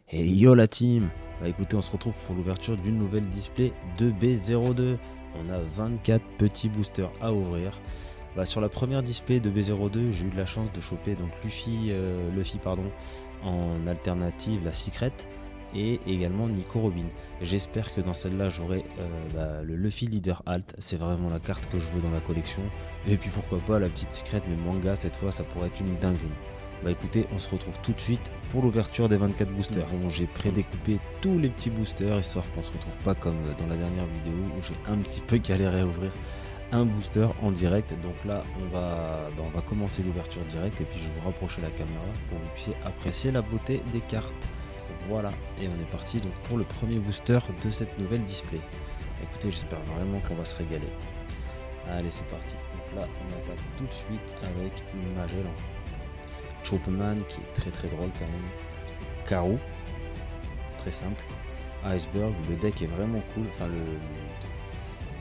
Et yo la team. Bah écoutez, on se retrouve pour l'ouverture d'une nouvelle display de B02. On a 24 petits boosters à ouvrir. Bah, sur la première display de B02, j'ai eu de la chance de choper donc Luffy en alternative la Secret et également Nico Robin. J'espère que dans celle-là j'aurai le Luffy Leader Alt, c'est vraiment la carte que je veux dans la collection. Et puis pourquoi pas la petite Secret mais manga, cette fois ça pourrait être une dinguerie. Bah écoutez, on se retrouve tout de suite pour l'ouverture des 24 boosters. Bon, j'ai prédécoupé tous les petits boosters histoire qu'on se retrouve pas comme dans la dernière vidéo où j'ai un petit peu galéré à ouvrir un booster en direct. Donc là on va commencer l'ouverture directe et puis je vais vous rapprocher la caméra pour que vous puissiez apprécier la beauté des cartes. Voilà, et on est parti donc pour le premier booster de cette nouvelle display. Écoutez, j'espère vraiment qu'on va se régaler. Allez, c'est parti. Donc là on attaque tout de suite avec Magellan, Chopperman qui est très très drôle quand même, Karou, très simple, Iceberg, le deck est vraiment cool, enfin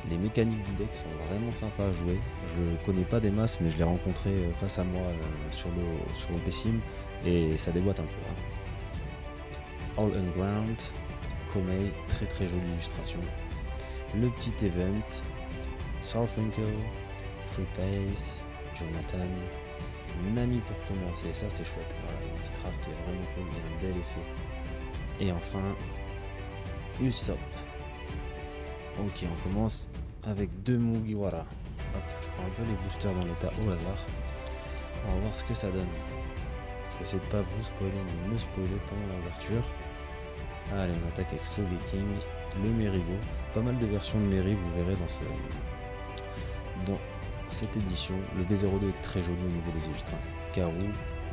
les mécaniques du deck sont vraiment sympas à jouer. Je le connais pas des masses mais je l'ai rencontré face à moi sur le PSIM et ça déboîte un peu. All and Ground, Komei, très très jolie illustration. Le petit event, Sarfunkel, Free Pace, Jonathan, Nami pour commencer, ça c'est chouette. Voilà, une petite rare qui est vraiment cool, il y a un bel effet. Et enfin, Usopp. Ok, on commence avec deux Mugiwara. Hop, je prends un peu les boosters dans l'état au hasard. On va voir ce que ça donne. Je vais essayer de pas vous spoiler ni me spoiler pendant l'ouverture. Allez, on attaque avec Sogeking, le Merigo. Pas mal de versions de Meri, vous verrez dans cette édition. Le B02 est très joli au niveau des illustrations. Karou,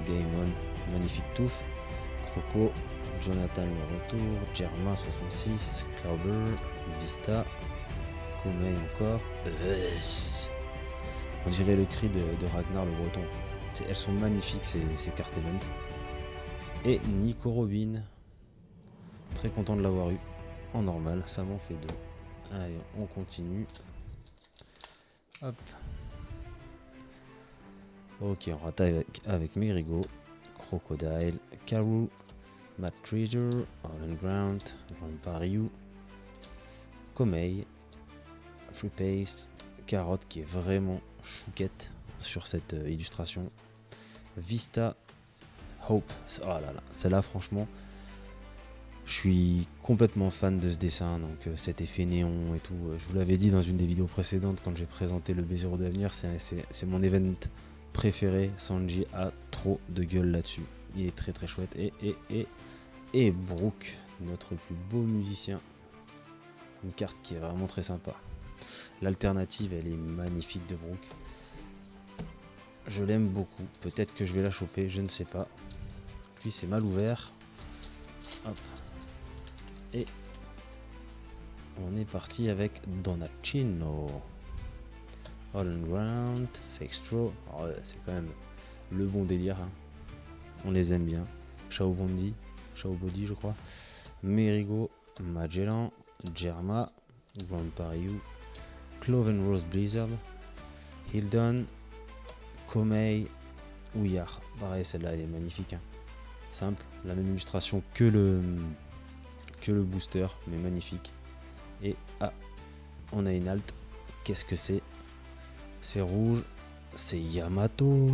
Gaemon, magnifique touffe, Croco, Jonathan le retour, Germa 66, Clouber, Vista, Komei encore. On dirait le cri de Ragnar le breton. Elles sont magnifiques ces cartes event. Et Nico Robin. Très content de l'avoir eu en normal, ça m'en fait deux. Allez, on continue. Hop. Ok, on rattaque avec Merigo, Crocodile, Karoo, Map Treasure, All and Ground, Vampariu, Komei, Free Pace, Carotte qui est vraiment chouquette sur cette illustration, Vista, Hope. Oh là là, celle-là franchement. Je suis complètement fan de ce dessin, donc cet effet néon et tout. Je vous l'avais dit dans une des vidéos précédentes quand j'ai présenté le B02 Avenir, c'est mon event préféré. Sanji a trop de gueule là-dessus. Il est très très chouette. Et Brook, notre plus beau musicien. Une carte qui est vraiment très sympa. L'alternative, elle est magnifique de Brook. Je l'aime beaucoup. Peut-être que je vais la choper, je ne sais pas. Puis c'est mal ouvert. Hop. Et on est parti avec Donachino, All and Ground, Fake Straw. Oh, c'est quand même le bon délire, hein. On les aime bien. Shao Body je crois, Merigo, Magellan, Germa, Vampariu, Cloven Rose Blizzard, Hildon, Komei, Ouyar. Pareil, celle-là elle est magnifique, hein. Simple, la même illustration que le booster, mais magnifique. Et on a une alt. Qu'est-ce que c'est? C'est rouge, c'est Yamato.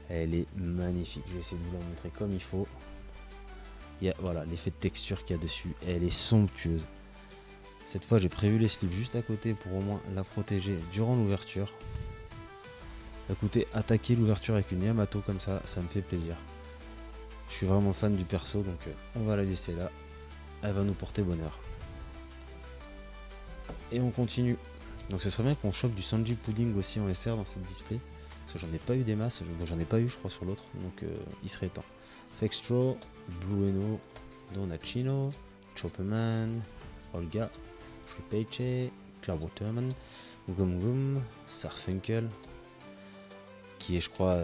Elle est magnifique. Je vais essayer de vous la montrer comme il faut. Il y a voilà l'effet de texture qu'il y a dessus. Elle est somptueuse. Cette fois, j'ai prévu les slips juste à côté pour au moins la protéger durant l'ouverture. Écoutez, attaquer l'ouverture avec une Yamato comme ça me fait plaisir. Je suis vraiment fan du perso, donc on va la laisser là. Elle va nous porter bonheur. Et on continue. Donc ce serait bien qu'on chope du Sanji Pudding aussi en SR dans cette display. Parce que j'en ai pas eu des masses. J'en ai pas eu je crois sur l'autre. Donc il serait temps. Fake Straw, Blue Eno, Donachino, Chopperman, Olga, Free Payche, Cloud Waterman, Gum Gum, Sarfunkel. Qui est je crois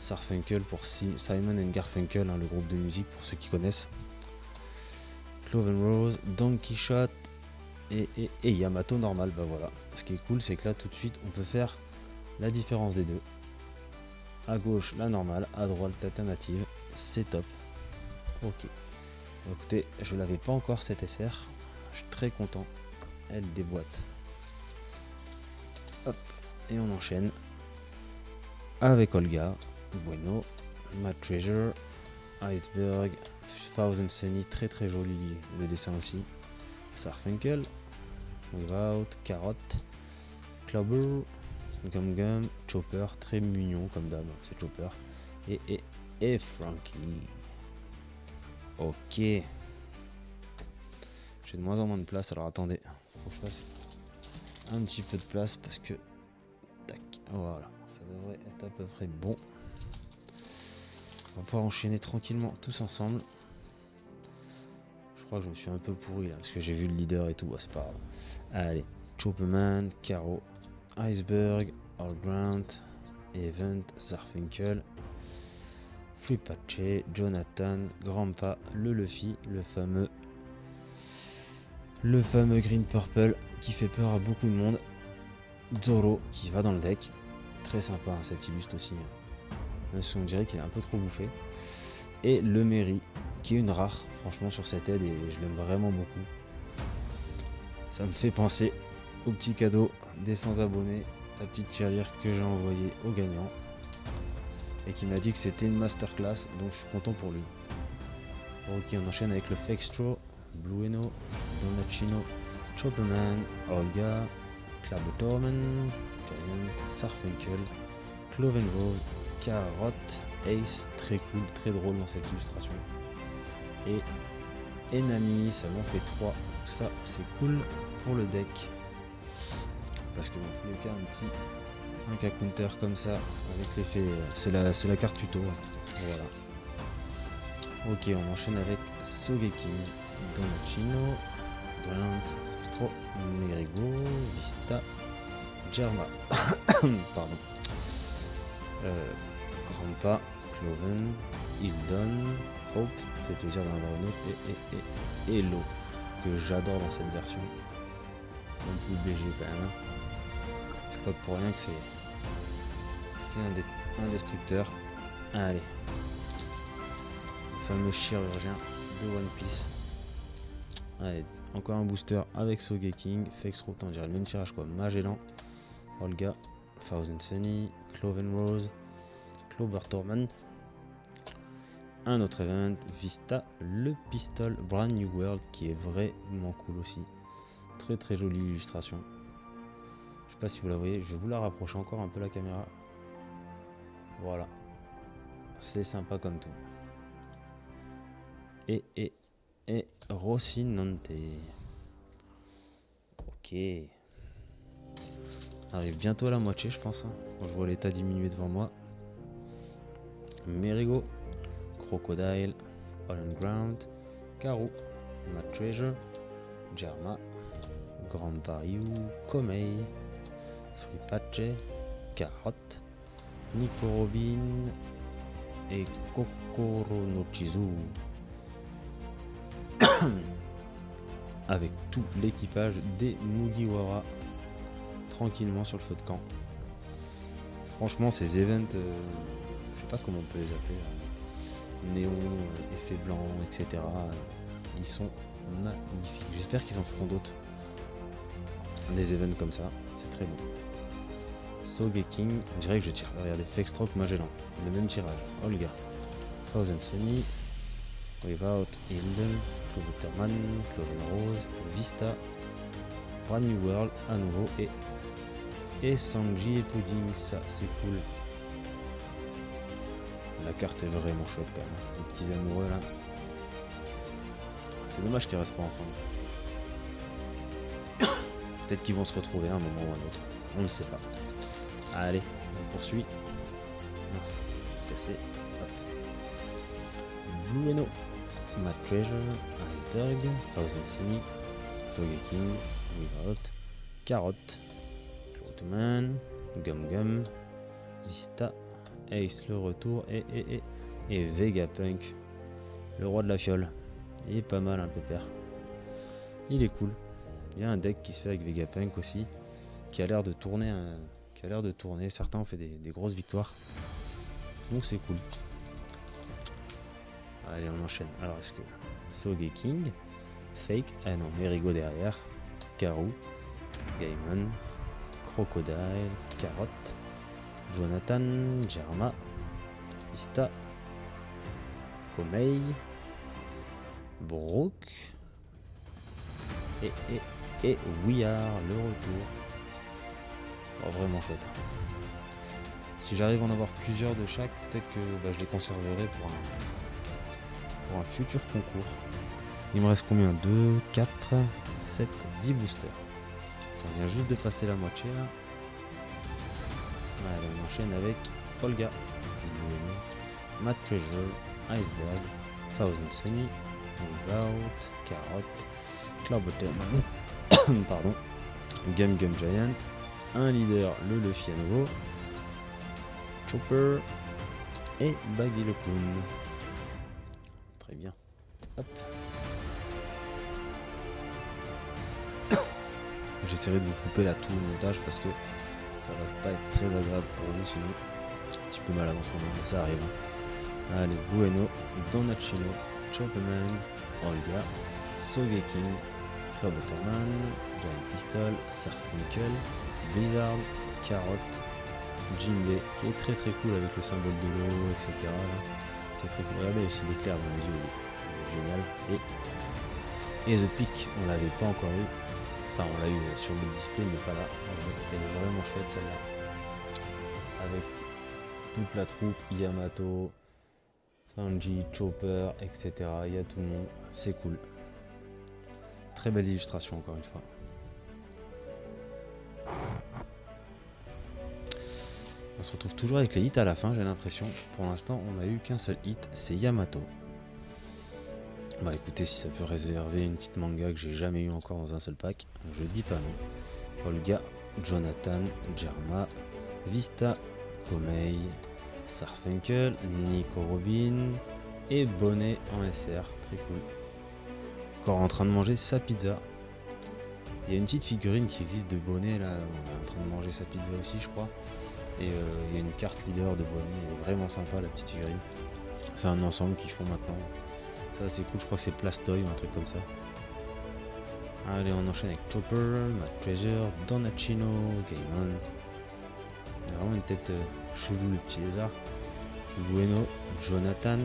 Sarfunkel pour Simon and Garfunkel, hein, le groupe de musique pour ceux qui connaissent. Cloven Rose, Don Quichotte et Yamato normal. Bah voilà. Ce qui est cool, c'est que là tout de suite on peut faire la différence des deux. À gauche la normale, à droite l'alternative. C'est top. Ok. Écoutez, je l'avais pas encore cette SR. Je suis très content. Elle déboîte. Hop. Et on enchaîne avec Olga, Bueno, Mad Treasure, Iceberg, Thousand Sunny, très très joli le dessin aussi. Sarfunkel, Without, Carotte, Clobber, Gum Gum, Chopper, très mignon comme d'hab, c'est Chopper. Et Frankie. Ok. J'ai de moins en moins de place, alors attendez, faut que je fasse un petit peu de place parce que... Tac, voilà, ça devrait être à peu près bon. On va pouvoir enchaîner tranquillement tous ensemble. Je crois que je me suis un peu pourri là parce que j'ai vu le leader et tout, c'est pas grave. Allez, Chopperman, Caro, Iceberg, Allground, Event, Zarfunkel, Flipache, Jonathan, Grandpa, le Luffy, le fameux Green Purple qui fait peur à beaucoup de monde, Zoro qui va dans le deck, très sympa hein, cet illustre aussi, même si on dirait qu'il est un peu trop bouffé, et le Mary qui est une rare franchement sur cette aide et je l'aime vraiment beaucoup. Ça me fait penser au petit cadeau des 100 abonnés, la petite tirelire que j'ai envoyée au gagnant et qui m'a dit que c'était une masterclass, donc je suis content pour lui. Ok, on enchaîne avec le Fake Straw, Blueno, Donachino, Chopperman, Olga, Clabotorman, Giant, Sarfunkel, Clovenrose, Carotte, Ace, très cool, très drôle dans cette illustration. Et Enami, ça m'en fait 3, ça c'est cool pour le deck. Parce que dans tous les cas, un cas counter comme ça, avec l'effet, c'est la carte tuto. Voilà. Ok, on enchaîne avec Sogeking, Donachino, Grant, Stro, Merigo, Vista, Germa, pardon, Grandpa, Cloven, Hildon, Hope, fait plaisir d'en avoir une autre, et Hello, que j'adore dans cette version. Un peu BG quand même. Hein. C'est pas pour rien que c'est un destructeur. Allez. Le fameux chirurgien de One Piece. Allez, encore un booster avec Sogeking, Fake Route, on dirait le même tirage quoi. Magellan, Olga, Thousand Sunny, Cloven Rose, Clovertorman. Un autre event, Vista, le Pistol Brand New World qui est vraiment cool aussi. Très très jolie illustration. Je sais pas si vous la voyez, je vais vous la rapprocher encore un peu la caméra. Voilà. C'est sympa comme tout. Et Rocinante. Ok. Arrive bientôt à la moitié, je pense. Hein. Je vois l'état diminuer devant moi. Merigo, Crocodile, All on Ground, Karu, Mad Treasure, Germa, Grand Pariou, Komei, Fripache, Carotte, Nico Robin et Kokoro no Chizu. Avec tout l'équipage des Mugiwara tranquillement sur le feu de camp. Franchement, ces events, je sais pas comment on peut les appeler, néon, effet blanc, etc. Ils sont magnifiques. J'espère qu'ils en feront d'autres. Des events comme ça, c'est très beau. Sogeking, on dirait que je tire. Regardez, Fexstroke, Magellan, le même tirage. Olga, Thousand Sunny, Without, Hilden, Cloverman, Cloven Rose, Vista, Brand New World à nouveau et Sanji et Pudding, ça c'est cool. La carte est vraiment chouette quand même. Les petits amoureux là. C'est dommage qu'ils restent pas ensemble. Peut-être qu'ils vont se retrouver à un moment ou à un autre. On ne sait pas. Allez, on poursuit. Merci. Cassé. Hop. Blueno, Mad Treasure, Iceberg, Thousand Sunny, Sogeking, Without, Carotte, Cloudman, Gum Gum, Vista, Ace le retour et Vegapunk, le roi de la fiole. Il est pas mal un pépère. Il est cool. Il y a un deck qui se fait avec Vegapunk aussi, qui a l'air de tourner. Certains ont fait des grosses victoires. Donc c'est cool. Allez, on enchaîne. Alors, est-ce que Sogeking, Fake, ah non, Merigo derrière, Karou, Gaimon, Crocodile, Carotte, Jonathan, Germa, Vista, Komei, Brook et We Are, le retour. Oh, vraiment chouette. Si j'arrive à en avoir plusieurs de chaque, peut-être que je les conserverai pour un futur concours. Il me reste combien? 2, 4, 7, 10 boosters. On vient juste de passer la moitié là. Allez, on enchaîne avec Olga, Matt Treasure, Iceberg, Thousand Sunny, Without, Carotte, Cloudbutterman, pardon, Gum Giant, un leader, le Luffy à nouveau, Chopper et Baggy le Clown. Très bien. Hop. J'essaierai de vous couper là tout le montage parce que ça va pas être très agréable pour vous sinon. Un petit peu mal avant ce moment, mais ça arrive. Hein. Allez, Bueno, Donachino, Chopperman, Olga, Sogeking, Cloudbutterman, Giant Pistol, Surfunkel, Blizzard, Carotte, Jinbei, qui est très très cool avec le symbole de l'eau, etc. Là. C'est très cool. Regardez aussi l'éclair dans les yeux, génial. Et The Peak, on l'avait pas encore eu. Enfin, on l'a eu sur le display, mais pas là. Elle est vraiment chouette celle-là. Avec toute la troupe, Yamato, Sanji, Chopper, etc. Il y a tout le monde. C'est cool. Très belle illustration encore une fois. On se retrouve toujours avec les hits à la fin, j'ai l'impression. Pour l'instant, on n'a eu qu'un seul hit, c'est Yamato. Bah écoutez, si ça peut réserver une petite manga que j'ai jamais eu encore dans un seul pack, je dis pas non. Olga, Jonathan, Germa, Vista, Komei, Surfunkel, Nico Robin et Bonnet en SR, très cool. Encore en train de manger sa pizza. Il y a une petite figurine qui existe de Bonnet là, on est en train de manger sa pizza aussi je crois. Et il y a une carte leader de Bonnet, elle est vraiment sympa la petite figurine. C'est un ensemble qu'ils font maintenant. Ça c'est cool, je crois que c'est Plastoy ou un truc comme ça. Allez, on enchaîne avec Chopper, Matt Treasure, Donachino, Gaimon. Il a vraiment une tête chelou le petit lézard. Bueno, Jonathan,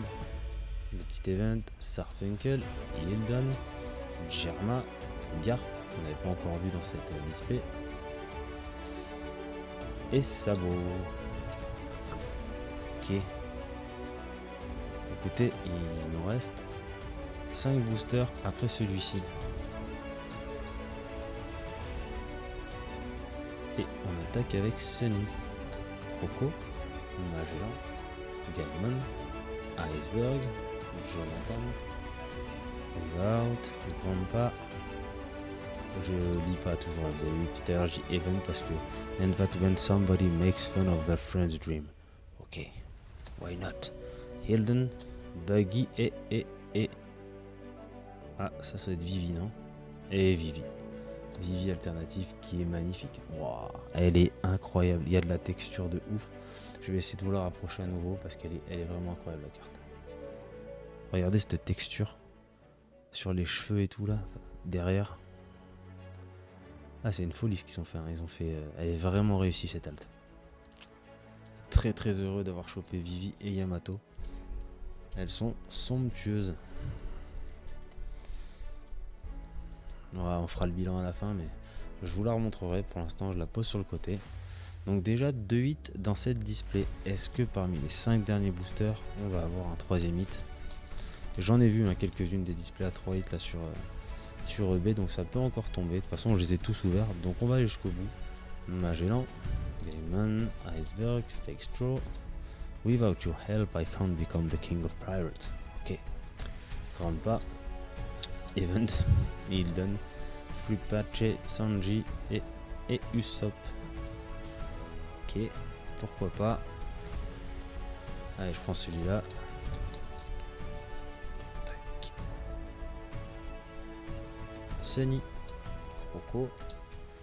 le petit event, Surfunkel, Hildon, Germa, Garp, on n'avait pas encore vu dans cette display. Et Sabo. Ok. Écoutez, il nous reste 5 boosters après celui-ci. Et on attaque avec Sunny, Croco, Magellan, Gaimon, Iceberg, Jonathan, Without, Grandpa. Je lis pas toujours, vous avez vu Peter J. Even parce que and that when somebody makes fun of their friend's dream. Ok, why not? Hilden, Buggy et. Ah, ça doit être Vivi, non? Et Vivi. Vivi alternative qui est magnifique. Wow, elle est incroyable, il y a de la texture de ouf. Je vais essayer de vous la rapprocher à nouveau parce qu'elle est vraiment incroyable la carte. Regardez cette texture sur les cheveux et tout là, derrière. Ah, c'est une folie ce qu'ils ont fait. Hein. Ils ont fait. Elle est vraiment réussie cette alt. Très très heureux d'avoir chopé Vivi et Yamato. Elles sont somptueuses. Ouais, on fera le bilan à la fin, mais je vous la remontrerai. Pour l'instant, je la pose sur le côté. Donc déjà 2 hits dans cette display. Est-ce que parmi les 5 derniers boosters, on va avoir un 3ème hit? J'en ai vu quelques-unes des displays à 3 hits là sur eBay, donc ça peut encore tomber. De toute façon, je les ai tous ouverts, donc on va aller jusqu'au bout. Magellan, Gaimon, Iceberg, Fake Straw. Without your help, I can't become the king of pirates. Ok. Grandpa, Event, Hildon, Flupache, Sanji et Usopp. Ok, pourquoi pas. Allez, je prends celui-là. Sunny, Croco,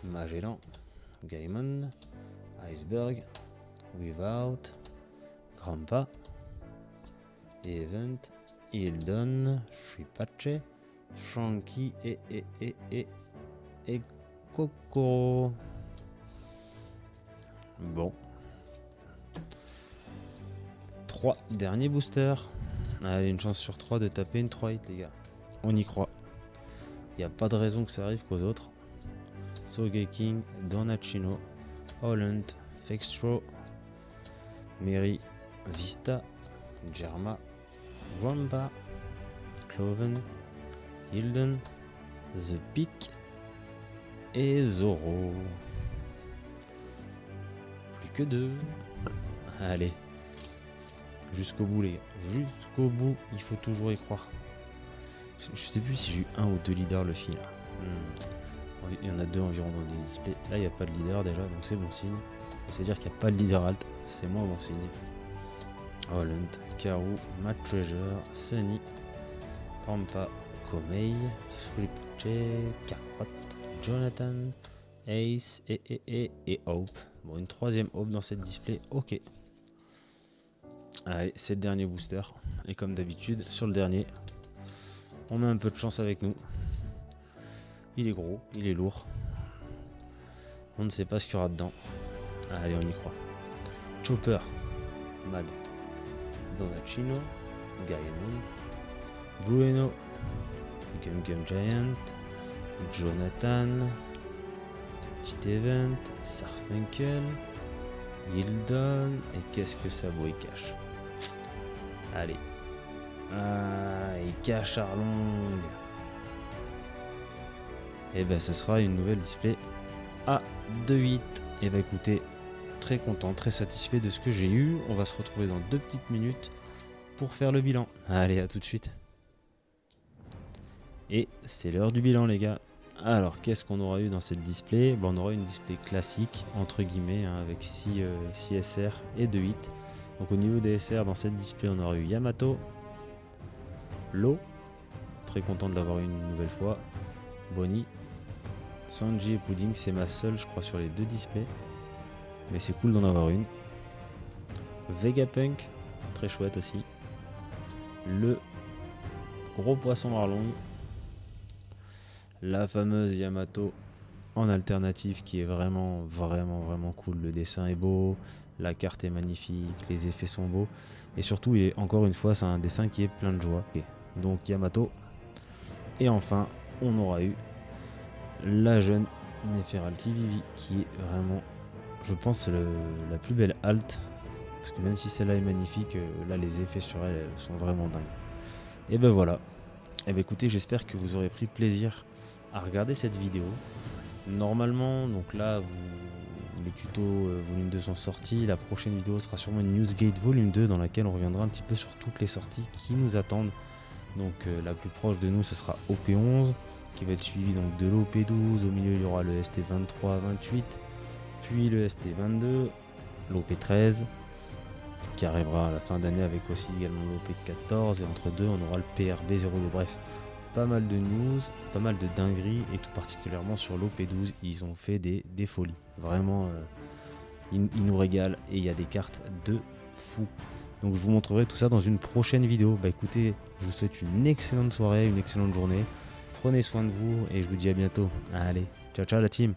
Magellan, Gaimon, Iceberg, Without, Grandpa, Event Hildon, Fripache, Frankie et Coco. Bon. 3 derniers boosters. Allez, une chance sur 3 de taper une 3 hit, les gars. On y croit. Il n'y a pas de raison que ça arrive qu'aux autres. Sogeking, Donachino, Holland, Fextro, Mary, Vista, Germa, Wamba, Cloven, Hilden, The Peak et Zoro. Plus que 2. Allez. Jusqu'au bout, les gars. Jusqu'au bout, il faut toujours y croire. Je sais plus si j'ai eu 1 ou 2 leaders le fil. Il y en a 2 environ dans les displays. Là, il n'y a pas de leader déjà, donc c'est bon signe. C'est-à-dire qu'il n'y a pas de leader alt, c'est moins bon signe. Holland, Karu, Matt Treasure, Sunny, Kampa, Komei, Fripache, Carotte, Jonathan, Ace et Hope. Bon, une 3ème Hope dans cette display, ok. Allez, c'est le dernier booster. Et comme d'habitude, sur le dernier, on met un peu de chance avec nous. Il est gros, il est lourd. On ne sait pas ce qu'il y aura dedans. Allez, on y croit. Chopper, Mad, Donachino, Gaemon, Brueno, Gum Giant, Jonathan, Petit Event, Sarfunkel, Hildon, et qu'est-ce que ça vaut, il cache. Allez. Ah, il cache Arlong. Et ben ce sera une nouvelle display à 2.8. Et ben écoutez, très content, très satisfait de ce que j'ai eu. On va se retrouver dans 2 petites minutes pour faire le bilan. Allez, à tout de suite. Et c'est l'heure du bilan, les gars. Alors, qu'est-ce qu'on aura eu dans cette display? On aura une display classique, entre guillemets, hein, avec 6 SR et 2 hits. Donc au niveau des SR, dans cette display, on aura eu Yamato, Lo, très content de l'avoir eu une nouvelle fois, Bonnie, Sanji et Pudding, c'est ma seule, je crois, sur les 2 displays. Mais c'est cool d'en avoir une. Vegapunk, très chouette aussi. Le gros poisson Arlong. La fameuse Yamato en alternative qui est vraiment cool. Le dessin est beau, la carte est magnifique, les effets sont beaux. Et surtout, encore une fois, c'est un dessin qui est plein de joie. Okay. Donc Yamato. Et enfin, on aura eu la jeune Neferalti Vivi qui est vraiment, je pense, la plus belle alt. Parce que même si celle-là est magnifique, là les effets sur elle sont vraiment dingues. Et ben voilà. Et ben écoutez, j'espère que vous aurez pris plaisir à regarder cette vidéo. Normalement, donc là, les tutos volume 2 sont sortis. La prochaine vidéo sera sûrement une Newsgate volume 2 dans laquelle on reviendra un petit peu sur toutes les sorties qui nous attendent. Donc la plus proche de nous, ce sera OP11 qui va être suivi donc de l'OP12. Au milieu, il y aura le ST23-28, puis le ST22, l'OP13 qui arrivera à la fin d'année avec aussi également l'OP14 et entre deux, on aura le PRB02. Bref, pas mal de news, pas mal de dingueries et tout particulièrement sur l'OP12, ils ont fait des folies. Vraiment, ils nous régalent et il y a des cartes de fou. Donc je vous montrerai tout ça dans une prochaine vidéo. Bah écoutez, je vous souhaite une excellente soirée, une excellente journée. Prenez soin de vous et je vous dis à bientôt. Allez, ciao ciao la team.